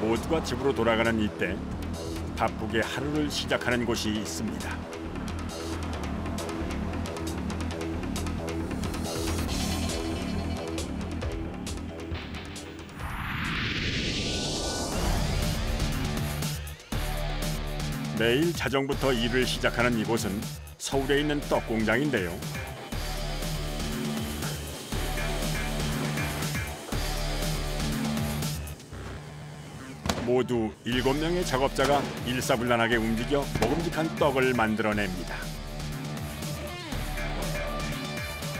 모두가 집으로 돌아가는 이때 바쁘게 하루를 시작하는 곳이 있습니다. 매일 자정부터 일을 시작하는 이곳은 서울에 있는 떡 공장인데요. 모두 7명의 작업자가 일사불란하게 움직여 먹음직한 떡을 만들어냅니다.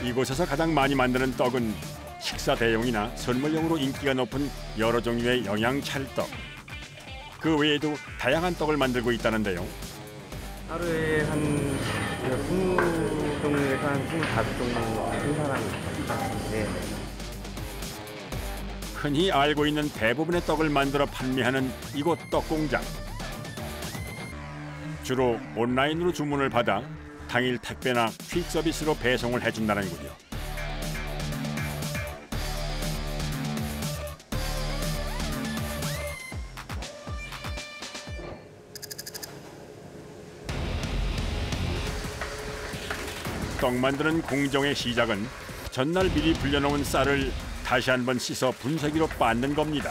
이곳에서 가장 많이 만드는 떡은 식사 대용이나 선물용으로 인기가 높은 여러 종류의 영양찰떡. 그 외에도 다양한 떡을 만들고 있다는데요. 하루에 한 20종류에서 한 25종류 생산하고 있습니다. 흔히 알고 있는 대부분의 떡을 만들어 판매하는 이곳 떡공장. 주로 온라인으로 주문을 받아 당일 택배나 퀵 서비스로 배송을 해준다는군요. 떡 만드는 공정의 시작은 전날 미리 불려놓은 쌀을 다시 한번 씻어 분쇄기로 빻는 겁니다.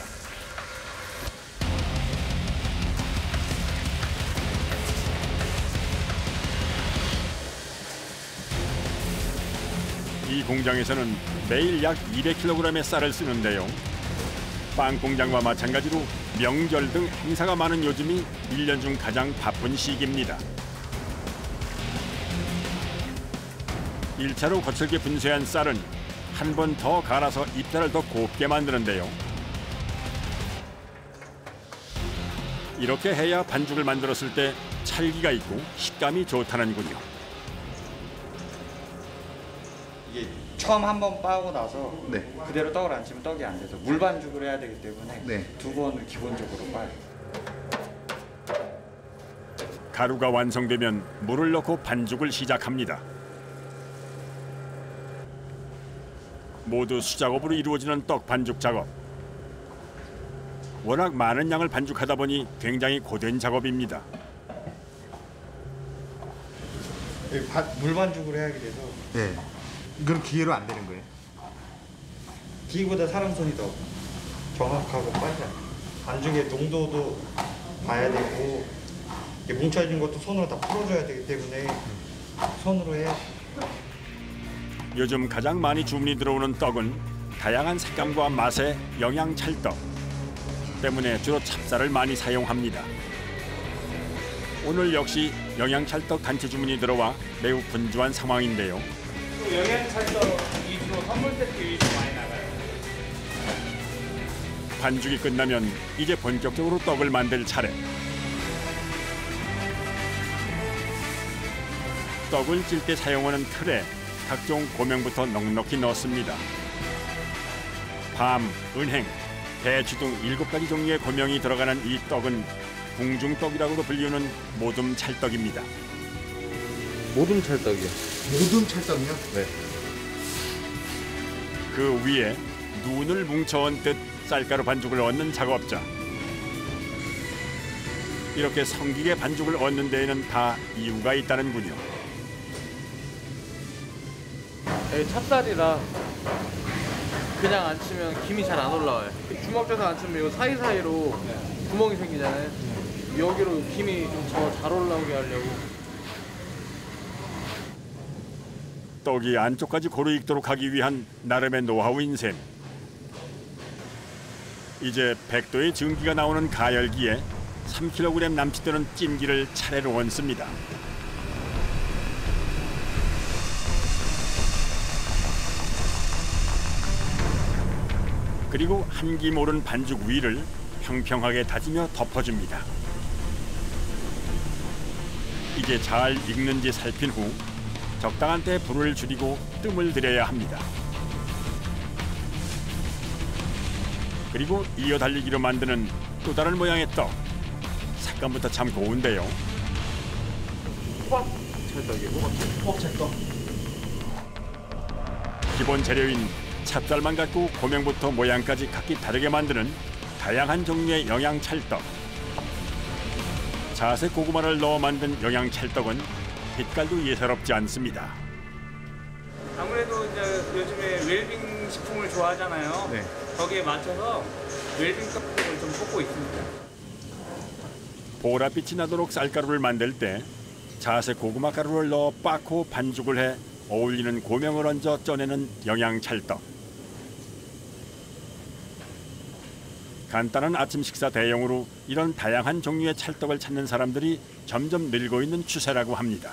이 공장에서는 매일 약 200kg의 쌀을 쓰는데요. 빵 공장과 마찬가지로 명절 등 행사가 많은 요즘이 1년 중 가장 바쁜 시기입니다. 1차로 거칠게 분쇄한 쌀은 한 번 더 갈아서 입자를 더 곱게 만드는데요. 이렇게 해야 반죽을 만들었을 때 찰기가 있고 식감이 좋다는군요. 이게 처음 한 번 빠고 나서 네. 그대로 떡을 안 치면 떡이 안 돼서 물 반죽을 해야 되기 때문에 네. 2번을 기본적으로 빠요. 가루가 완성되면 물을 넣고 반죽을 시작합니다. 모두 수작업으로 이루어지는 떡 반죽 작업. 워낙 많은 양을 반죽하다 보니 굉장히 고된 작업입니다. 물 반죽을 해야 하게 돼서 네. 이건 기계로 안 되는 거예요? 기계보다 사람 손이 더 정확하고 빨리 반죽의 농도도 봐야 되고 뭉쳐진 것도 손으로 다 풀어줘야 되기 때문에 손으로 해야. 요즘 가장 많이 주문이 들어오는 떡은 다양한 색감과 맛의 영양찰떡 때문에 주로 찹쌀을 많이 사용합니다. 오늘 역시 영양찰떡 단체 주문이 들어와 매우 분주한 상황인데요. 영양찰떡 위주로 선물 세트 위주로 많이 나가요. 반죽이 끝나면 이제 본격적으로 떡을 만들 차례. 떡을 찔 때 사용하는 틀에 각종 고명부터 넉넉히 넣습니다. 밤, 은행, 배추 등 7가지 종류의 고명이 들어가는 이 떡은 궁중떡이라고도 불리는 모둠 찰떡입니다. 모둠 찰떡이요. 모둠 찰떡이요? 네. 그 위에 눈을 뭉쳐 얹듯 쌀가루 반죽을 얻는 작업자. 이렇게 성기게 반죽을 얻는 데에는 다 이유가 있다는군요. 찹쌀이라 그냥 안 치면 김이 잘 안 올라와요. 주먹 져서 안 치면 이 사이사이로 구멍이 생기잖아요. 여기로 김이 좀 더 잘 올라오게 하려고. 떡이 안쪽까지 고루 익도록 하기 위한 나름의 노하우인 셈. 이제 100도의 증기가 나오는 가열기에 3kg 남짓되는 찜기를 차례로 얹습니다. 그리고 한기 모른 반죽 위를 평평하게 다지며 덮어줍니다. 이게 잘 익는지 살핀 후 적당한 때 불을 줄이고 뜸을 들여야 합니다. 그리고 이어 달리기로 만드는 또 다른 모양의 떡. 색감부터 참 고운데요. 호박찰떡이에요. 호박찰떡. 기본 재료인 찹쌀만 갖고 고명부터 모양까지 각기 다르게 만드는 다양한 종류의 영양찰떡. 자색 고구마를 넣어 만든 영양찰떡은 빛깔도 예사롭지 않습니다. 아무래도 이제 요즘에 웰빙 식품을 좋아하잖아요. 네. 거기에 맞춰서 웰빙 떡볶이를 좀 볶고 있습니다. 보랏빛이 나도록 쌀가루를 만들 때 자색 고구마 가루를 넣어 빻고 반죽을 해 어울리는 고명을 얹어 쪄내는 영양찰떡. 간단한 아침 식사 대용으로 이런 다양한 종류의 찰떡을 찾는 사람들이 점점 늘고 있는 추세라고 합니다.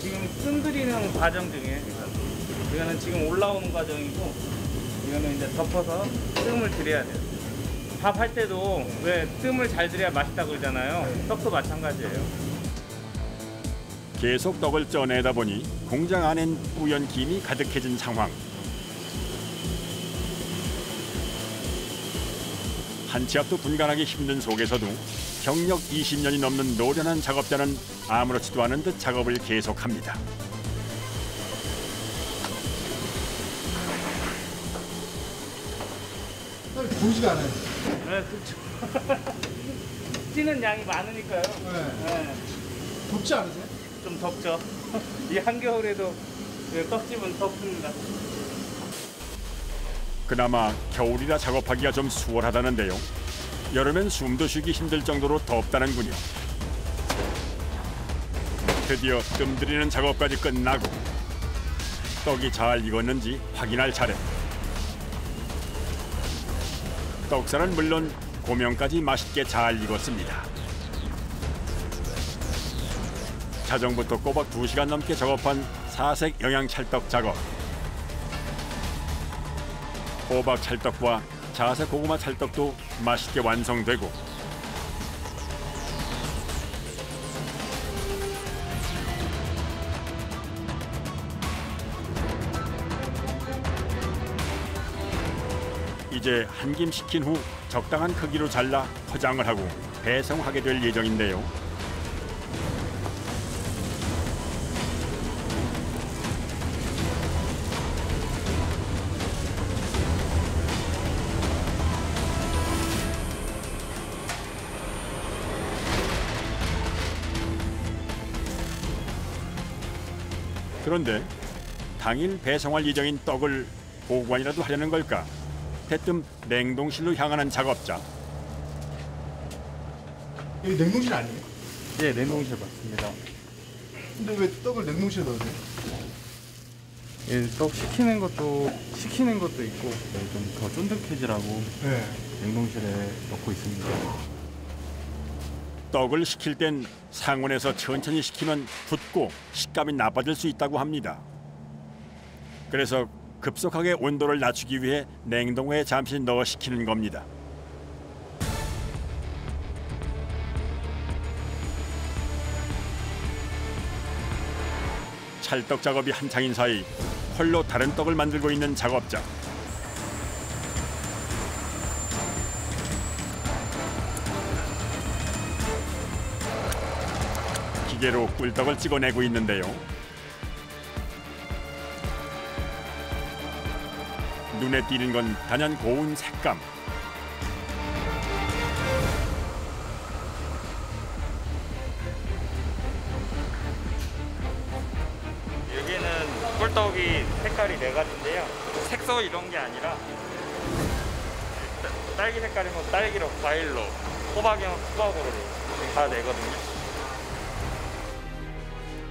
지금 뜸들이는 과정 중에 이거는 지금 올라오는 과정이고 이거는 이제 덮어서 뜸을 들여야 돼요. 밥 할 때도 왜 뜸을 잘 들여야 맛있다고 그러잖아요. 떡도 마찬가지예요. 계속 떡을 쪄내다 보니 공장 안엔 뿌연 김이 가득해진 상황. 한 치 앞도 분간하기 힘든 속에서도 경력 20년이 넘는 노련한 작업자는 아무렇지도 않은 듯 작업을 계속합니다. 보이지가 않아요. 네, 그렇죠. 찌는 양이 많으니까요. 네. 덥지 않으세요? 좀 덥죠. 이 한겨울에도 떡집은 덥습니다. 그나마 겨울이라 작업하기가 좀 수월하다는데요. 여름엔 숨도 쉬기 힘들 정도로 덥다는군요. 드디어 뜸 들이는 작업까지 끝나고 떡이 잘 익었는지 확인할 차례. 떡살은 물론 고명까지 맛있게 잘 익었습니다. 자정부터 꼬박 2시간 넘게 작업한 사색 영양찰떡 작업. 호박 찰떡과 자색 고구마 찰떡도 맛있게 완성되고 이제 한 김 식힌 후 적당한 크기로 잘라 포장을 하고 배송하게 될 예정인데요. 그런데 당일 배송할 예정인 떡을 보관이라도 하려는 걸까? 대뜸 냉동실로 향하는 작업자. 여기 냉동실 아니에요? 예, 냉동실 맞습니다. 근데 왜 떡을 냉동실에 넣으세요? 예, 떡 식히는 것도 있고 좀 더 쫀득해지라고 네. 냉동실에 넣고 있습니다. 떡을 식힐 땐 상온에서 천천히 식히면 붓고 식감이 나빠질 수 있다고 합니다. 그래서 급속하게 온도를 낮추기 위해 냉동고에 잠시 넣어 식히는 겁니다. 찰떡 작업이 한창인 사이 홀로 다른 떡을 만들고 있는 작업자. 기계로 꿀떡을 찍어내고 있는데요. 눈에 띄는 건 단연 고운 색감. 여기는 꿀떡이 색깔이 4가지인데요. 색소 이런 게 아니라 딸기 색깔이면 딸기로, 과일로, 호박이면 호박으로 다 내거든요.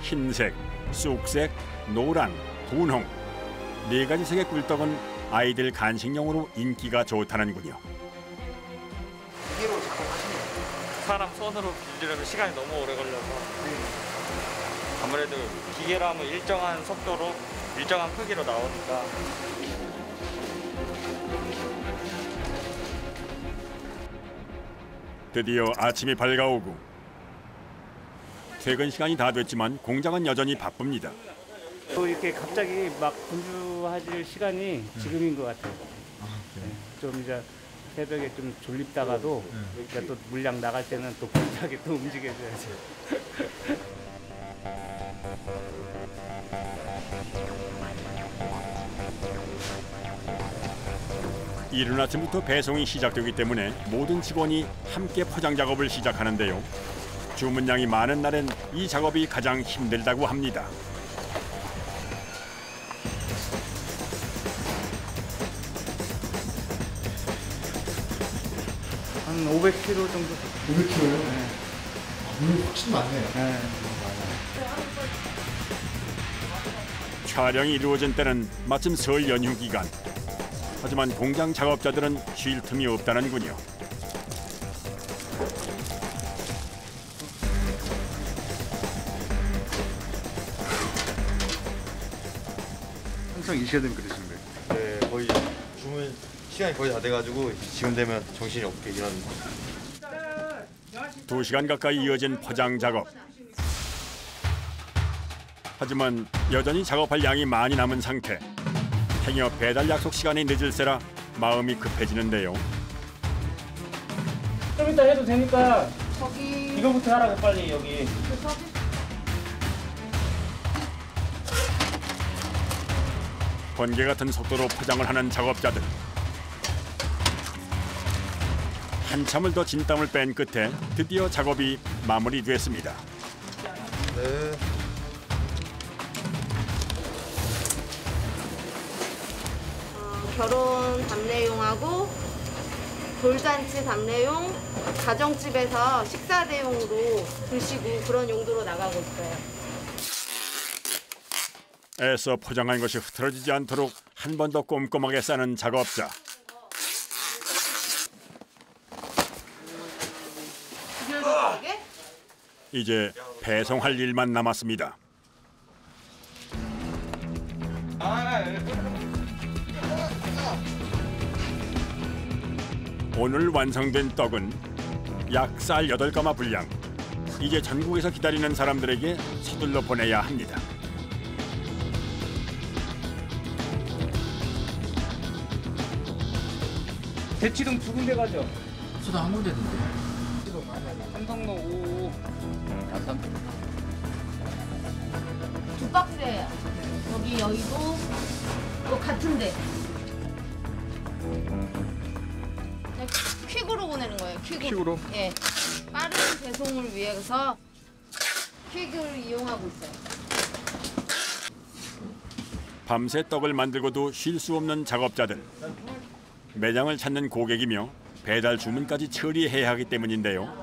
흰색, 쑥색, 노랑, 분홍 4가지 색의 꿀떡은 아이들 간식용으로 인기가 좋다는군요. 기계로 작업하시네요. 사람 손으로 빌리려면 시간이 너무 오래 걸려서 아무래도 기계로 하면 일정한 속도로 일정한 크기로 나오니까. 드디어 아침이 밝아오고 퇴근 시간이 다 됐지만 공장은 여전히 바쁩니다. 또 이렇게 갑자기 막 분주해질 시간이 지금인 것 같아요. 네, 좀 이제 새벽에 좀 졸립다가도 이제 또 물량 나갈 때는 또 급하게 또 움직여줘야죠. 이른 아침부터 배송이 시작되기 때문에 모든 직원이 함께 포장 작업을 시작하는데요. 주문량이 많은 날엔 이 작업이 가장 힘들다고 합니다. 한 500kg 정도. 500kg요? 네. 물이 훨씬 많네요. 네. 촬영이 이루어진 때는 마침 설 연휴 기간. 하지만 공장 작업자들은 쉴 틈이 없다는군요. 항상 이셔야 되는 그릇인데. 네, 거의 주문 시간이 거의 다 돼가지고 지금 되면 정신이 없게 일하는. 2시간 가까이 이어진 포장 작업. 하지만 여전히 작업할 양이 많이 남은 상태. 행여 배달 약속 시간이 늦을세라 마음이 급해지는데요. 좀 이따 해도 되니까 저기 이거부터 하라고 빨리 여기. 그 서비스 번개 같은 속도로 포장을 하는 작업자들. 한참을 더 진땀을 뺀 끝에 드디어 작업이 마무리됐습니다. 네. 결혼 답례용하고 돌잔치 답례용, 가정집에서 식사 대용으로 드시고 그런 용도로 나가고 있어요. 애써 포장한 것이 흐트러지지 않도록 한 번 더 꼼꼼하게 싸는 작업자. 이제 배송할 일만 남았습니다. 오늘 완성된 떡은 약 쌀 8가마 분량. 이제 전국에서 기다리는 사람들에게 서둘러 보내야 합니다. 대치동 두 군데 가죠. 수당 한 군데던데. 삼성로 5. 두 박스예요. 여기 여의도 또 같은데. 퀵으로 보내는 거예요. 퀵으로. 예. 빠른 배송을 위해서 퀵을 이용하고 있어요. 밤새 떡을 만들고도 쉴 수 없는 작업자들. 매장을 찾는 고객이며 배달 주문까지 처리해야 하기 때문인데요.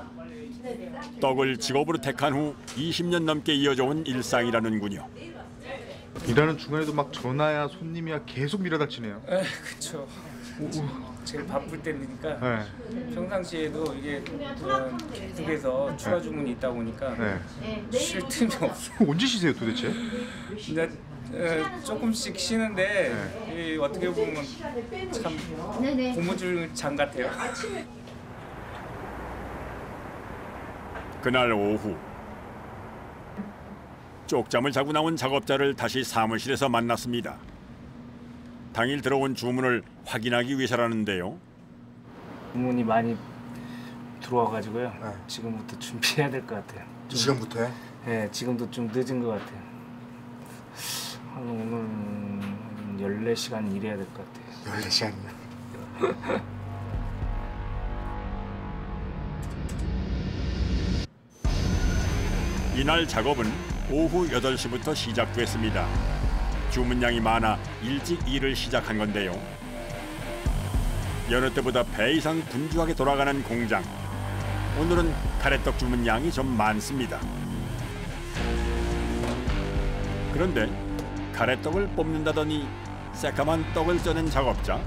떡을 직업으로 택한 후 20년 넘게 이어져온 일상이라는군요. 일하는 중간에도 막 전화야 손님이야 계속 밀어닥치네요. 그쵸. 제일 바쁠 때니까 네. 평상시에도 이게 계속해서 추가 주문이 있다 보니까 네. 쉴 틈이 없어. 언제 쉬세요 도대체? 근데 조금씩 쉬는데 이 어떻게 보면 참 고무줄장 같아요. 그날 오후 쪽잠을 자고 나온 작업자를 다시 사무실에서 만났습니다. 당일 들어온 주문을 확인하기 위해서라는데요. 주문이 많이 들어와가지고요. 지금부터 준비해야 될 것 같아요. 이 시간부터요? 네, 지금도 좀 늦은 것 같아요. 오늘 14시간 일해야 될 것 같아요. 14시간이요? 이날 작업은 오후 8시부터 시작됐습니다. 주문량이 많아 일찍 일을 시작한 건데요. 여느 때보다 배 이상 분주하게 돌아가는 공장. 오늘은 가래떡 주문량이 좀 많습니다. 그런데 가래떡을 뽑는다더니 새까만 떡을 쪄낸 작업자.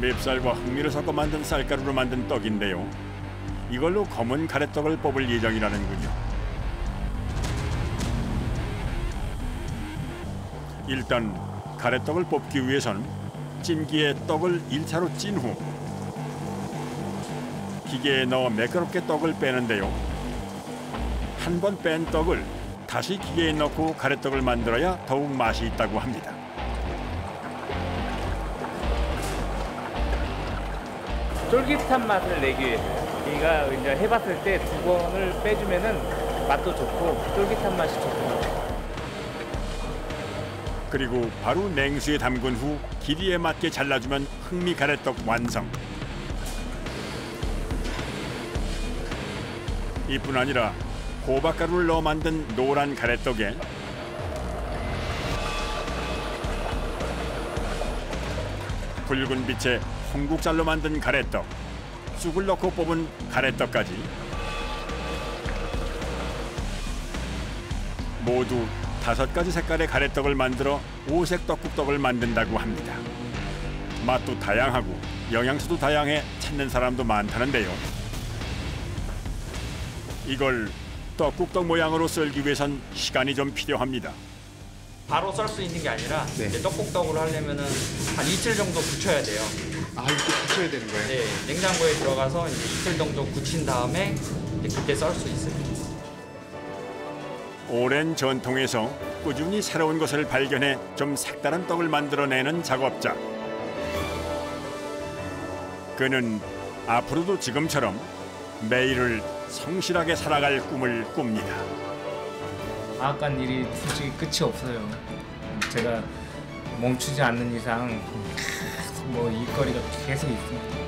맵쌀과 흑미를 섞어 만든 쌀가루로 만든 떡인데요. 이걸로 검은 가래떡을 뽑을 예정이라는군요. 일단 가래떡을 뽑기 위해선 찜기에 떡을 1차로 찐 후 기계에 넣어 매끄럽게 떡을 빼는데요. 한 번 뺀 떡을 다시 기계에 넣고 가래떡을 만들어야 더욱 맛이 있다고 합니다. 쫄깃한 맛을 내기 위해서 얘가 이제 해봤을 때 2번을 빼주면은 맛도 좋고 쫄깃한 맛이 좋고. 그리고 바로 냉수에 담근 후 길이에 맞게 잘라주면 흑미 가래떡 완성. 이뿐 아니라 호박가루를 넣어 만든 노란 가래떡에 붉은 빛의 홍국살로 만든 가래떡, 쑥을 넣고 뽑은 가래떡까지 모두 5가지 색깔의 가래떡을 만들어 5색 떡국떡을 만든다고 합니다. 맛도 다양하고 영양소도 다양해 찾는 사람도 많다는데요. 이걸 떡국떡 모양으로 썰기 위해선 시간이 좀 필요합니다. 바로 썰 수 있는 게 아니라 네. 이제 떡국떡으로 하려면은 한 이틀 정도 굳혀야 돼요. 아 이렇게 붙여야 되는 거예요? 네, 냉장고에 들어가서 이제 이틀 정도 굳힌 다음에 이제 그때 썰 수 있어요. 오랜 전통에서 꾸준히 새로운 것을 발견해 좀 색다른 떡을 만들어내는 작업자. 그는 앞으로도 지금처럼 매일을 성실하게 살아갈 꿈을 꿉니다. 방앗간 일이 솔직히 끝이 없어요. 제가 멈추지 않는 이상 뭐 일거리가 계속 있습니다.